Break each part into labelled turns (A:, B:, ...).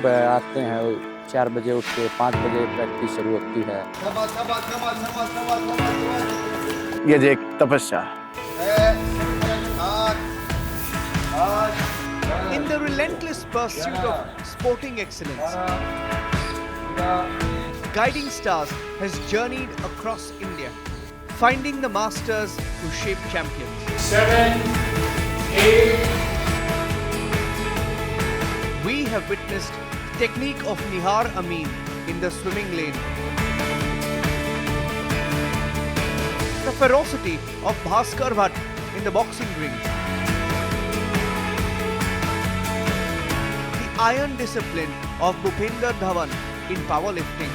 A: सुबह आते हैं 4 बजे उठ के 5 बजे प्रैक्टिस शुरू होती है। ये जो एक तपस्या।
B: In the relentless pursuit of sporting excellence, Guiding Stars has journeyed across India, finding the masters who shape champions.
C: 7, 8.
B: We have witnessed the technique of Nihar Amin in the swimming lane, the ferocity of Bhaskar Bhatt in the boxing ring, the iron discipline of Bhupender Dhawan in powerlifting,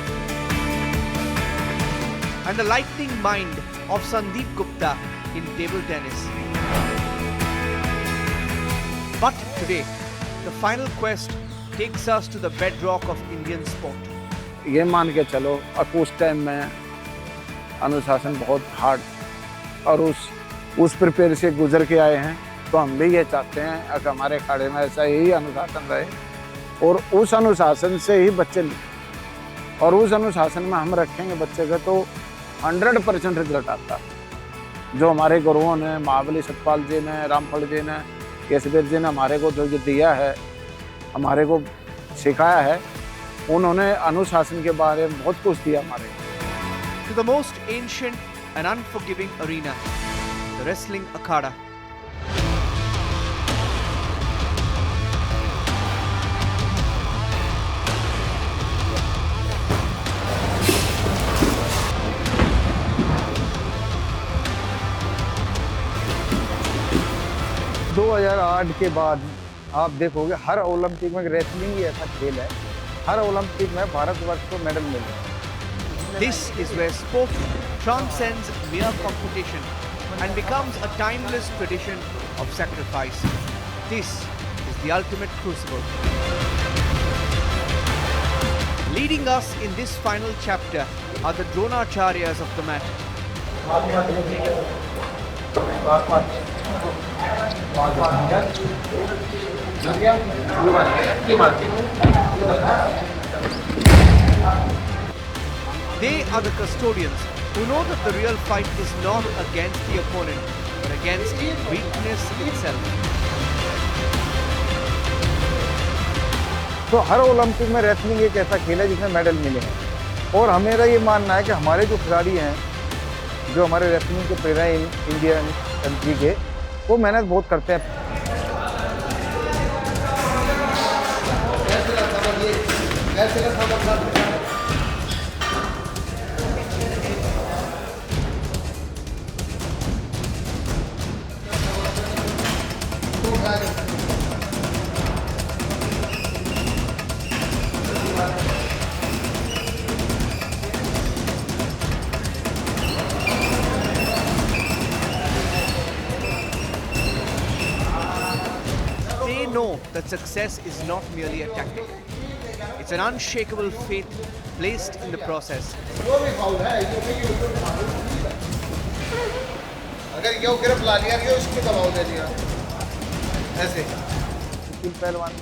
B: and the lightning mind of Sandeep Gupta in table tennis. But today, the final quest takes us to the bedrock of Indian sport.
A: ये मान के चलो अब उस time में अनुशासन बहुत hard और उस प्रिपेयर से गुजर के आए हैं, तो हम भी ये चाहते हैं कि हमारे अखाड़े में ऐसा ही अनुशासन रहे और उस अनुशासन से ही बच्चे और उस अनुशासन में हम रखेंगे बच्चे का तो 100% रिजल्ट आता है। जो हमारे गुरुओं ने महाबली सतपाल जी ने, रामफल जी ने, केशवीर जी ने हमारे को जो ये दिया है, हमारे को सिखाया है, उन्होंने अनुशासन के बारे में बहुत कुछ दिया हमारे को।
B: To the most ancient and unforgiving arena, the wrestling akhada.
D: दो 2008 के बाद आप देखोगे हर ओलंपिक में रेसलिंग ही ऐसा खेल है, हर ओलंपिक में भारतवर्ष को मेडल मिले।
B: This is where sport transcends mere competition and becomes a timeless tradition of sacrifice. This is the ultimate crucible. Leading us in this final chapter are the Dronacharyas of the mat. They are the custodians who know that the real fight is not against the opponent, but against weakness itself.
D: तो हर Olympic में wrestling एक ऐसा खेल है जिसमें medal मिले हैं और हमेरा ये मानना है कि हमारे जो खिलाड़ी हैं, जो हमारे रेसलिंग के प्लेयर हैं इंडियन कंट्री के, वो मेहनत बहुत करते हैं।
B: They know that success is not merely a tactic. It's an unshakable faith placed in the process.
E: अगर ये गिरफ्त ला लिया गया उसके दबाव दे दिया ऐसे।
D: सुशील पहलवान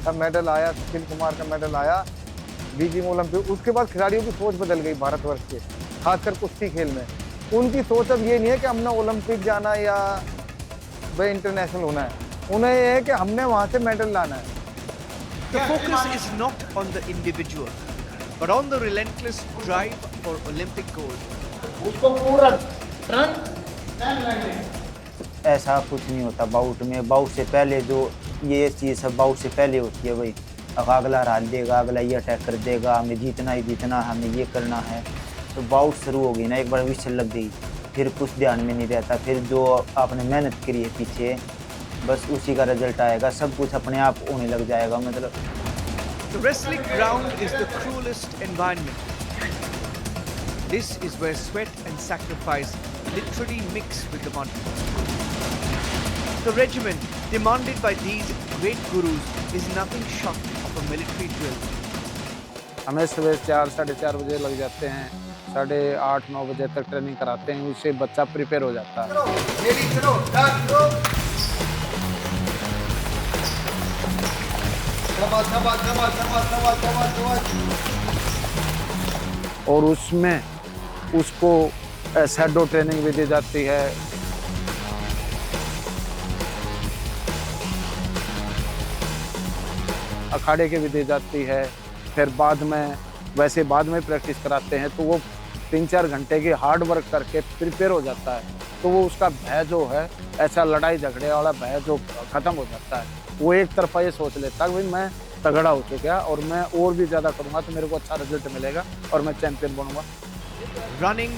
D: का मेडल आया, सुशील कुमार का मेडल आया बीजिंग ओलंपिक, उसके बाद खिलाड़ियों की सोच बदल गई भारतवर्ष के, खासकर कुश्ती खेल में। उनकी सोच अब ये नहीं है कि हमने ओलंपिक जाना या भाई इंटरनेशनल होना है, उन्हें ये है कि हमने वहाँ से मेडल लाना है।
B: The focus is not on the individual, but on the relentless drive for Olympic gold.
E: उसको पूरा
F: ऐसा कुछ नहीं होता बाउट में। बाउट से पहले जो ये चीज़ है बाउट से पहले होती है भाई, अगला हरा देगा, अगला ये अटैक कर देगा, हमें जीतना ही जीतना, हमें ये करना है। तो बाउट शुरू हो गई ना, एक बार विशल लग गई, फिर कुछ ध्यान में नहीं रहता, फिर जो आपने मेहनत करी है पीछे बस उसी का रिजल्ट आएगा, सब कुछ अपने आप होने लग जाएगा। मतलब
B: The wrestling ground is the cruelest environment. This is where sweat and sacrifice literally mix with the mud. The regimen demanded by these great gurus is nothing short of a military drill.
A: हमें सुबह 4 साढ़े 4 बजे लग जाते हैं, 8:30-9 बजे तक training कराते हैं, उससे बच्चा प्रिपेयर हो जाता है।
E: शाबाश शाबाश शाबाश शाबाश शाबाश शाबाश शाबाश।
A: और उसमें उसको शैडो ट्रेनिंग भी दी जाती है। अखाड़े की भी दी जाती है। फिर बाद में वैसे बाद में प्रैक्टिस कराते हैं तो वो 3-4 घंटे की हार्ड वर्क करके प्रिपेयर हो जाता है, तो वो उसका भय जो है, ऐसा लड़ाई झगड़े वाला भय जो खत्म हो जाता है। वो एक तरफा ये सोच लेता है कि भाई मैं तगड़ा हो चुका और मैं और भी ज़्यादा करूँगा तो मेरे को अच्छा रिजल्ट मिलेगा और मैं चैंपियन बनूंगा।
B: Running,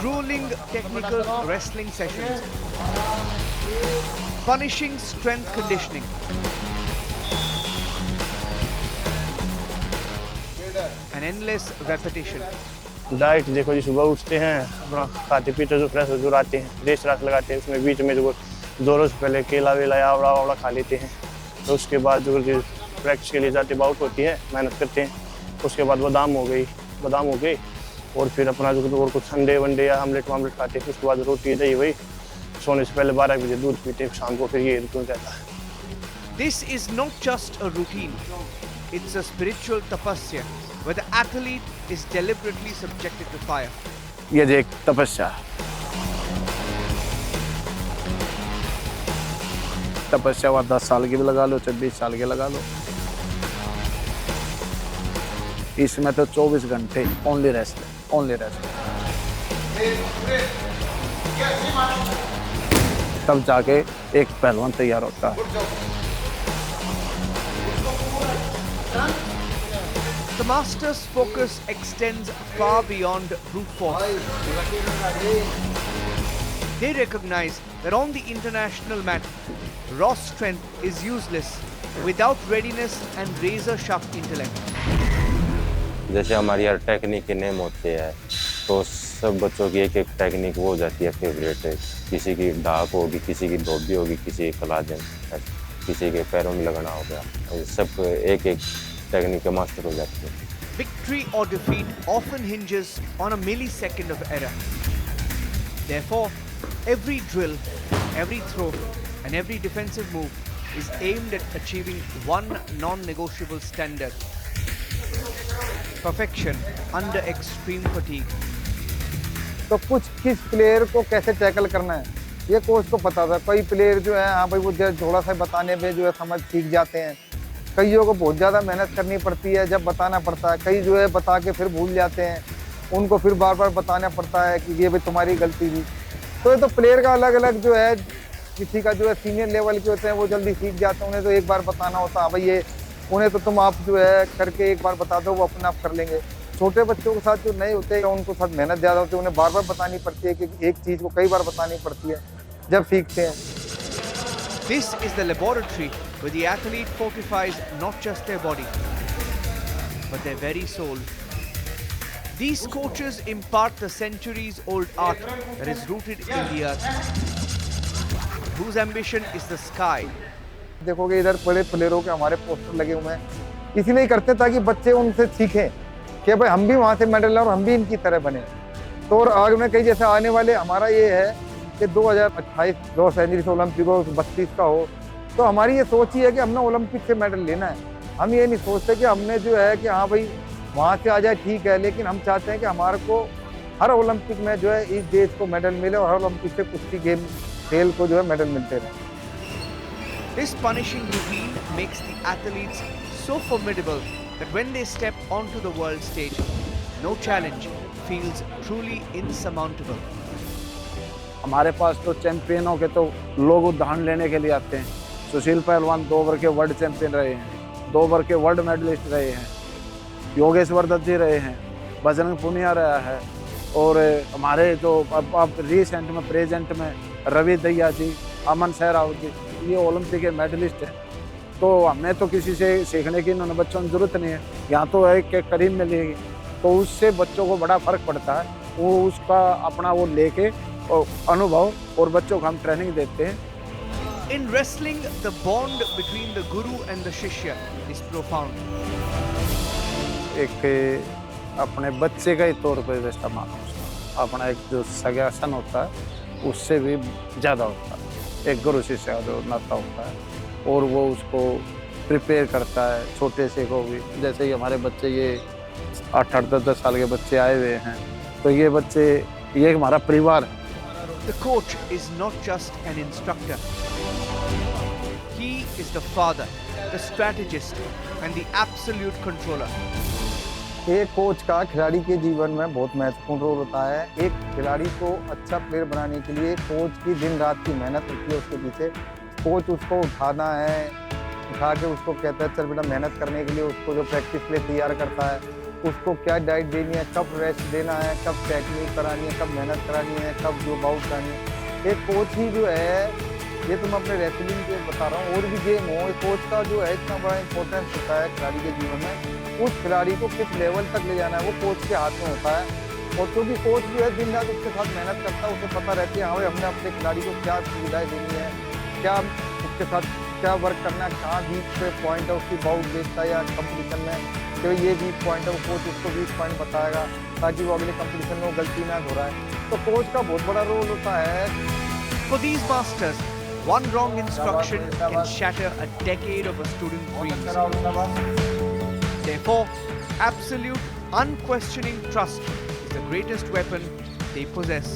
B: grueling technical wrestling sessions, punishing strength conditioning, and endless repetition.
G: Diet देखो जी, सुबह उठते हैं अपना खाते पीते जो फ्रेश जो आते हैं, रेस रास लगाते हैं, उसमें बीच में जो 2 रोज पहले केला वेला या आवड़ा वावड़ा खा लेते हैं। तो उसके बाद जो प्रैक्टिस के लिए जाते बाउट होती है, मेहनत करते हैं। उसके बाद बादाम हो गई और फिर अपना जो और कुछ अंडे वंडे या आमलेट वामलेट खाते हैं। उसके बाद रोटी दही वही, सोने से पहले 12 बजे दूध पीते हैं, शाम को फिर ये रुक जाता है।
B: This is not just a routine, it's a spiritual tapasya where the athlete is deliberately subjected to fire.
A: ये जो एक तपस्या है, तपस्या हुआ 10 साल की भी लगा लो, 20 साल की लगा लो, इसमें तो 24 घंटे ओनली रेस्ट। तब जाके एक पहलवान तैयार होता है।
B: The master's focus extends far beyond brute force. They recognize that on the international mat, raw strength is useless without readiness and razor-sharp intellect.
H: जैसे हमारी हर टेक्निक के नेम होते हैं, तो सब बच्चों की एक एक टेक्निक वो हो जाती है फेवरेट है। किसी की ढाक होगी, किसी की धोबी होगी, किसी की कलाजन, किसी के पैरों में लगना हो गया। सब एक एक टेक्निक के मास्टर हो जाते हैं।
B: Victory or defeat often hinges on a millisecond of error. Therefore, every drill, every throw, and every defensive move is aimed at achieving one non-negotiable standard: perfection under extreme fatigue.
D: तो कुछ किस player को कैसे tackle करना है ये coach को पता था। कई प्लेयर जो है हाँ भाई वो थोड़ा सा बताने में जो है समझ सीख जाते हैं। कईयों को बहुत ज़्यादा मेहनत करनी पड़ती है जब बताना पड़ता है। कई जो है बता के फिर भूल जाते हैं, उनको फिर बार बार बताना पड़ता है कि ये भाई तुम्हारी गलती थी। तो ये तो प्लेयर का अलग अलग जो है, किसी का जो है सीनियर लेवल के होते हैं वो जल्दी सीख जाते हैं, उन्हें तो एक बार बताना होता है भाई ये, उन्हें तो तुम आप जो है करके एक बार बता दो, वो अपने आप कर लेंगे। छोटे बच्चों के साथ जो नहीं होते हैं उनको साथ मेहनत ज़्यादा होती है, उन्हें बार बार बतानी पड़ती है कि एक चीज़ को कई बार बतानी पड़ती है जब सीखते हैं।
B: This is the laboratory where the athlete fortifies not just their body, but their very soul. These coaches impart the centuries-old art that is rooted in the earth, whose ambition is the sky.
D: देखोगे इधर बड़े प्लेयरों के हमारे poster लगे हुए हैं, इसलिए करते ताकि बच्चे उनसे सीखें कि भाई हम भी वहाँ से मेडल और हम भी इनकी तरह बने। तो और आगे में कई जैसे आने वाले हमारा ये है कि 2028 लॉस एंजलिस ओलंपिक हो, 32 का हो, तो हमारी ये सोच ही है कि हमने ओलंपिक से मेडल लेना है। हम ये नहीं सोचते कि हमने जो है कि हाँ भाई वहाँ से आ जाए ठीक है, लेकिन हम चाहते हैं कि हमारे को हर ओलंपिक में जो है इस देश को मेडल मिले और हर ओलंपिक से कुश्ती गेम खेल को जो है मेडल मिलते रहे।
B: This punishing routine makes the athletes so formidable that when they step onto the world stage, no challenge feels truly insurmountable.
A: हमारे पास तो चैंपियनों के तो लोग उदाहरण लेने के लिए आते हैं। सुशील पहलवान 2 बार के वर्ल्ड चैंपियन रहे हैं, 2 बार के वर्ल्ड मेडलिस्ट रहे हैं, योगेश्वर दत्त जी रहे हैं, बजरंग पुनिया रहा है, और हमारे जो अब रिसेंट में प्रेजेंट में रवि दहिया जी, अमन सहरावत जी, ये ओलंपिक के मेडलिस्ट हैं। तो हमें तो किसी से सीखने की इन्होंने बच्चों की जरूरत नहीं है, यहाँ तो एक करीब मिलेगी, तो उससे बच्चों को बड़ा फर्क पड़ता है। वो उसका अपना वो लेके और अनुभव और बच्चों को हम ट्रेनिंग देते हैं।
B: In wrestling, the bond between the guru and the shishya is profound.
A: एक अपने बच्चे का ही तौर पर रिश्ता मानो, अपना एक जो सगासन होता है उससे भी ज़्यादा होता है। एक गुरु शिष्य का जो नाता होता है, और वो उसको प्रिपेयर करता है छोटे से को भी। जैसे कि हमारे बच्चे ये 8-8, 10-10 साल के बच्चे आए हुए हैं, तो ये बच्चे, ये हमारा परिवार है।
B: The coach is not just an instructor. He is the father, the strategist, and the absolute controller.
D: एक कोच का खिलाड़ी के जीवन में बहुत महत्वपूर्ण रोल होता है। एक खिलाड़ी को अच्छा प्लेयर बनाने के लिए कोच की दिन रात की मेहनत होती है उसके पीछे। कोच उसको उठाना है, उठा के उसको कहता है चल बेटा मेहनत करने के लिए, उसको जो प्रैक्टिस के लिए तैयार करता है, उसको क्या डाइट देनी है, कब रेस्ट देना है, कब टेक्निक करानी है, कब मेहनत करानी है, कब जो बाउट करानी है। एक कोच ही जो है, ये तो मैं अपने रेसलिंग के बता रहा हूँ, और भी गेम हो, एक कोच का जो है इतना बड़ा इंपॉर्टेंस होता है खिलाड़ी के जीवन में। उस खिलाड़ी को किस लेवल तक ले जाना है वो कोच के हाथ में होता है। और क्योंकि कोच जो है दिन रात उसके साथ मेहनत करता है, उसे पता रहती है हाँ भाई हमने अपने खिलाड़ी को क्या सुविधाएं देनी है, क्या उसके साथ क्या वर्क करना है, कहाँ वीक पे पॉइंट है उसकी बाउट देखता है या कंपटीशन में, तो ये वीक पॉइंट है, वो कोच उसको वीक पॉइंट बताएगा ताकि वो अगले कंपटीशन में वो गलती ना दोहराए। तो कोच का बहुत बड़ा रोल होता है।
B: For these masters, one wrong instruction can shatter a decade of a student's dreams. Therefore, absolute, unquestioning trust is the greatest weapon they possess.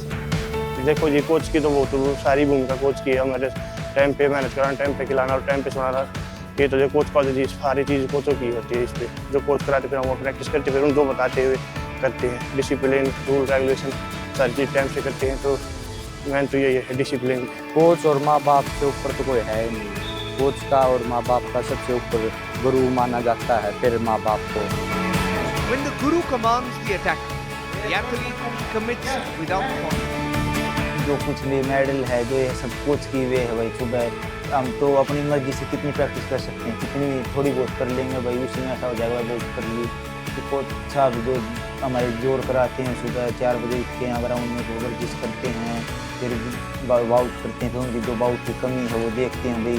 G: देखो जी, कोच की तो वो तो सारी भूमिका कोच की है। हमारे टाइम पे मैनेज कराना, टाइम पे खिलाना और टाइम पे सुनाना, ये तो जो कोच का जो चीज़ सारी चीज़ कोचों की होती है। इस पे जो कोच कराते फिर हम वो प्रैक्टिस करते फिर उनको बताते हुए करते हैं। डिसिप्लिन, रूल रेगुलेशन सारी चीज़ टाइम से करते हैं। तो मेन तो यही है डिसिप्लिन।
I: कोच और माँ बाप से ऊपर तो कोई है ही नहीं। कोच का और माँ बाप का सबसे ऊपर गुरु माना जाता है, फिर माँ बाप को।
B: When the guru commands the attack, the athlete commits without thought.
F: जो कुछ भी मेडल है, जो ये सब कोच की वे है भाई। सुबह हम तो अपनी मर्जी से कितनी प्रैक्टिस कर सकते हैं, कितनी थोड़ी बहुत कर लेंगे भाई, उसी में ऐसा हो जाएगा बहुत कर ली। तो कोच साहब जो हमारे जोर कराते हैं, सुबह 4 बजे उठ के यहाँ ग्राउंड में वर्जिश करते हैं, फिर बाउट करते हैं, फिर उनकी जो बाउट की कमी है वो देखते हैं भाई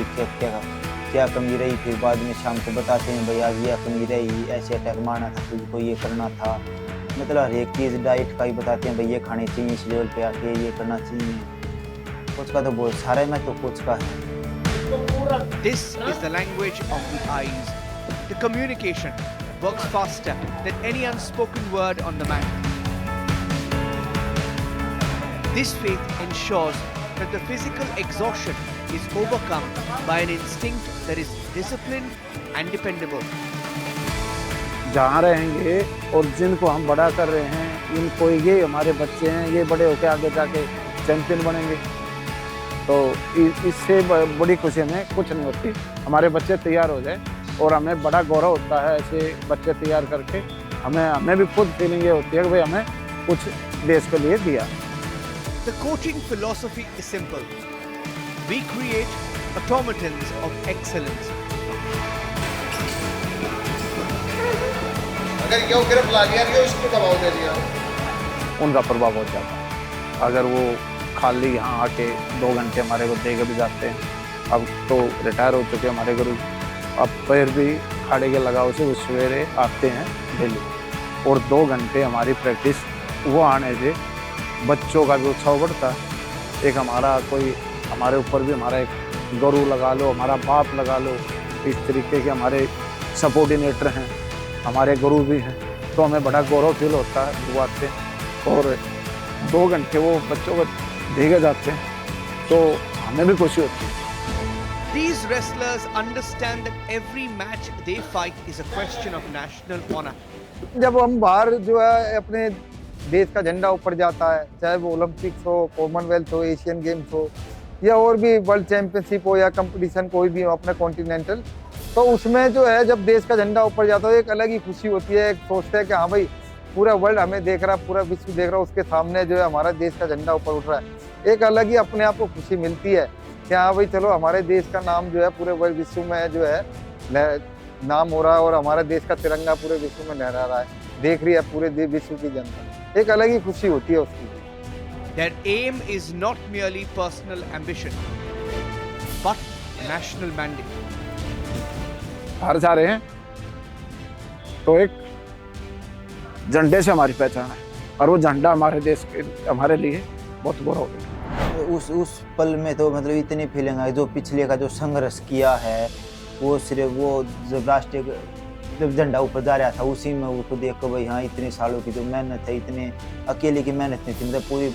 F: क्या कमी रही, फिर बाद में शाम को बताते हैं भाई आज ये कमी रही, ऐसे अटैक मारना था, तुझको ये करना था। मतलब हर एक चीज़ डाइट का ही बताते हैं भाई, ये खाने चाहिए, इस लेवल पे आके ये करना चाहिए। कोच का तो बहुत सारा है, मैं तो कोच का है।
B: This is the language of the eyes. The communication works faster than any unspoken word on the mat. This faith ensures that the physical exhaustion is overcome by an instinct that is disciplined and dependable.
A: जहाँ रहेंगे और जिनको हम बड़ा कर रहे हैं, इनको ये हमारे बच्चे हैं, ये बड़े होकर आगे जाके चैंपियन बनेंगे। तो इससे बड़ी खुशी हमें कुछ नहीं होती। हमारे बच्चे तैयार हो जाए और हमें बड़ा गौरव होता है ऐसे बच्चे तैयार करके। हमें भी खुद फीलिंग ये होती है कि भाई हमें कुछ देश के लिए दिया।
B: The coaching philosophy is simple. We create automatons of excellence.
E: अगर ये गिरफ्त ला लिया गया, उसको दबाव दे दिया,
A: उनका प्रभाव बहुत ज़्यादा है। अगर वो खाली यहाँ आके 2 घंटे हमारे को दे के भी जाते हैं, अब तो रिटायर हो चुके हमारे गुरु, अब फिर भी खाड़े के लगाव से वो सवेरे आते हैं डेली और 2 घंटे हमारी प्रैक्टिस वो आने से बच्चों का भी उत्साह बढ़ता है। एक हमारा कोई हमारे ऊपर भी हमारा एक गुरु लगा लो, हमारा बाप लगा लो, इस तरीके के हमारे सबऑर्डिनेटर हैं, हमारे गुरु भी हैं, तो हमें बड़ा गौरव फील होता है शुरुआत से। और 2 घंटे वो बच्चों को देखे जाते हैं तो हमें भी खुशी होती है।
B: These wrestlers understand that every match they fight is a question of national honor.
D: जब हम बाहर जो है अपने देश का झंडा ऊपर जाता है, चाहे वो ओलंपिक्स हो, कॉमनवेल्थ हो, एशियन गेम्स हो या और भी वर्ल्ड चैंपियनशिप हो या कंपटीशन कोई भी हो अपना कॉन्टिनेंटल, तो उसमें जो है जब देश का झंडा ऊपर जाता है एक अलग ही खुशी होती है। एक सोचते हैं कि हाँ भाई पूरा वर्ल्ड हमें देख रहा है, पूरा विश्व देख रहा है, उसके सामने जो है हमारा देश का झंडा ऊपर उठ रहा है। एक अलग ही अपने आप को खुशी मिलती है कि हाँ भाई चलो हमारे देश का नाम जो है पूरे वर्ल्ड विश्व में जो है नाम हो रहा है और हमारे देश का तिरंगा पूरे विश्व में लहरा रहा है, देख रही है पूरे विश्व की जनता। एक अलग ही खुशी होती है उसकी।
B: Their aim is not merely personal ambition, but national mandate.
A: बाहर जा रहे हैं तो एक झंडे से हमारी पहचान है और वो झंडा हमारे देश के हमारे लिए बहुत गौरव है।
F: उस पल में तो मतलब इतनी फीलिंग आई, जो पिछले का जो संघर्ष किया है वो सिर्फ वो जब राष्ट्रीय जब झंडा ऊपर जा रहा था उसी में वो खुद देख भाई हाँ इतने सालों की जो मेहनत है, इतने अकेले की मेहनत नहीं थी, मतलब पूरी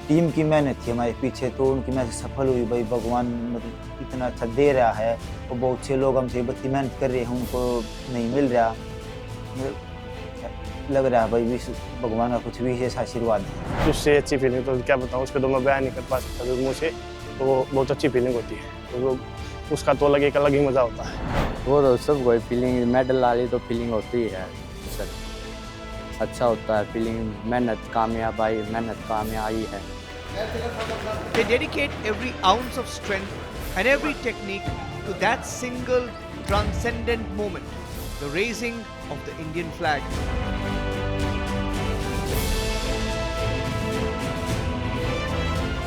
F: टीम की मेहनत थी हमारे पीछे, तो उनकी मेहनत सफल हुई भाई। भगवान मतलब इतना अच्छा दे रहा है और बहुत से लोग हमसे बत्ती मेहनत कर रहे हैं उनको नहीं मिल रहा, लग रहा है भाई भगवान का कुछ विशेष आशीर्वाद है।
G: उससे अच्छी फीलिंग तो क्या बताऊँ, उसको तो मैं बयान नहीं कर पा सकता जो मुँह से, तो वो बहुत अच्छी फीलिंग होती है, तो वो उसका तो अलग एक अलग ही मज़ा होता है।
I: वो तो सब कोई फीलिंग मेडल वाली तो फीलिंग होती है सर, अच्छा होता है फीलिंग, मेहनत कामयाब आई, मेहनत कामयाब आई है।
B: They dedicate every ounce of strength and every technique to that single transcendent moment, the raising of the Indian flag.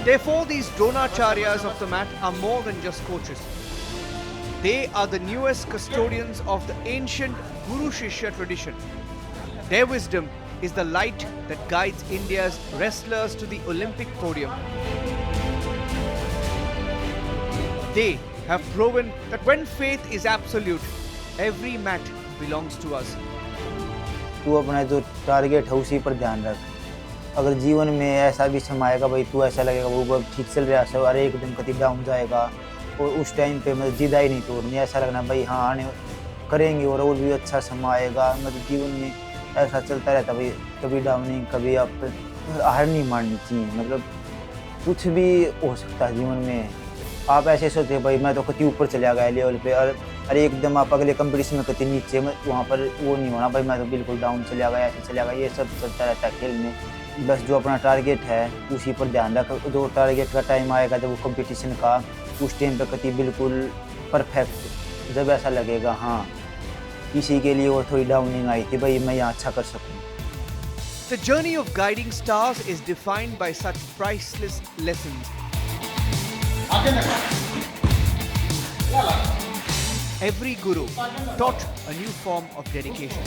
B: Therefore, these Dronacharyas of the mat are more than just coaches. They are the newest custodians of the ancient Guru Shishya tradition. Their wisdom is the light that guides India's wrestlers to the Olympic podium. They have proven that when faith is absolute, every mat belongs to us.
F: तू अपना जो target है उसी पर ध्यान रख, अगर जीवन में ऐसा भी समय आएगा भाई तू ऐसा लगेगा वो ठीक चल रहा है और एक दिन कभी डाउन जाएगा, और उस टाइम पे मतलब जिद ही नहीं तोड़नी, ऐसा लगना भाई हाँ आने करेंगे और भी अच्छा समय आएगा। मतलब जीवन में ऐसा चलता रहता भाई, कभी डाउनिंग कभी अप, हार नहीं माननी चाहिए, मतलब कुछ भी हो सकता है जीवन में। आप ऐसे सोचते भाई मैं तो कभी ऊपर चला गया लेवल पे, और अरे एकदम आप अगले कंपटीशन में कभी नीचे, वहाँ पर वो नहीं होना भाई मैं तो बिल्कुल डाउन चला गया, ऐसे चला गया, ये सब चलता रहता है खेल में। बस जो अपना टारगेट है उसी पर ध्यान रख, जो टारगेट का टाइम आएगा जब वो कंपटीशन का, उस टाइम पे कभी बिल्कुल परफेक्ट, जब ऐसा लगेगा हाँ किसी के लिए वो थोड़ी डाउनिंग आई थी भाई मैं यहाँ अच्छा कर सकूँ।
B: The journey of guiding stars is defined by such priceless lessons. Every guru taught a new form of dedication.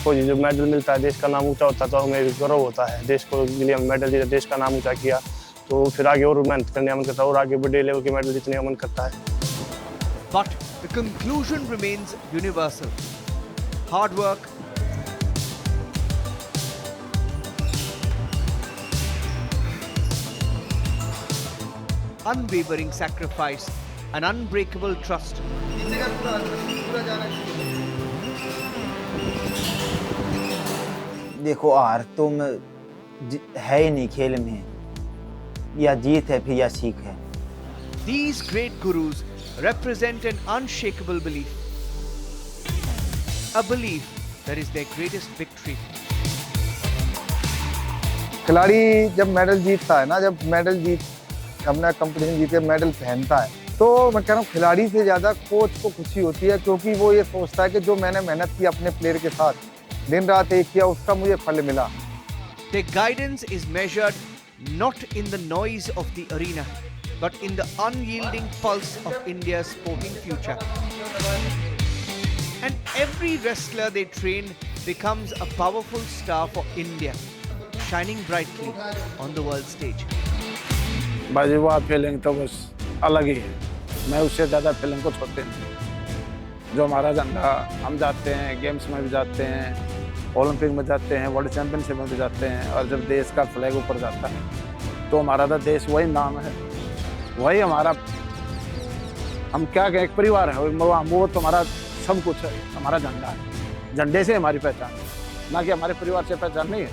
G: तो जब मेडल मिलता है, देश का नाम ऊंचा होता है, तो हमें गर्व होता है, देश को लिए हम मेडल जीते, देश का नाम ऊंचा किया, तो फिर आगे और मेहनत करने का मन करता है और आगे बड़े लेवल के मेडल जीतने का मन करता है।
B: But the conclusion remains universal. Hard work, unwavering sacrifice, and unbreakable trust.
F: देखो हार तो है ही नहीं खेल में, या जीत है फिर या सीख है।
B: These great gurus represent an unshakable belief. A belief that is their greatest victory.
D: खिलाड़ी जब मेडल जीतता है ना, जब मेडल अपना कंपटीशन जीत के मेडल पहनता है, तो मैं कह रहा हूँ खिलाड़ी से ज़्यादा कोच को खुशी होती है, क्योंकि वो ये सोचता है कि जो मैंने मेहनत की अपने प्लेयर के साथ, दिन रात एक किया, उसका मुझे फल मिला।
B: Their guidance is measured not in the noise of the arena, but in the unyielding pulse of India's sporting future. And every wrestler they train becomes a powerful star for India, shining brightly on the world stage.
A: बाजी वो feeling तो बस अलग ही है, मैं उससे ज़्यादा feeling को छोड़ते नहीं। जो हमारा झंडा, हम जाते हैं गेम्स में भी जाते हैं, ओलंपिक में जाते हैं, वर्ल्ड चैंपियनशिप में भी जाते हैं, और जब देश का फ्लैग ऊपर जाता है तो हमारा तो देश वही नाम है, वही हमारा, हम क्या कहें, एक परिवार है वो तो हमारा सब कुछ है, हमारा झंडा है, झंडे से हमारी पहचान है, ना कि हमारे परिवार से पहचान नहीं है।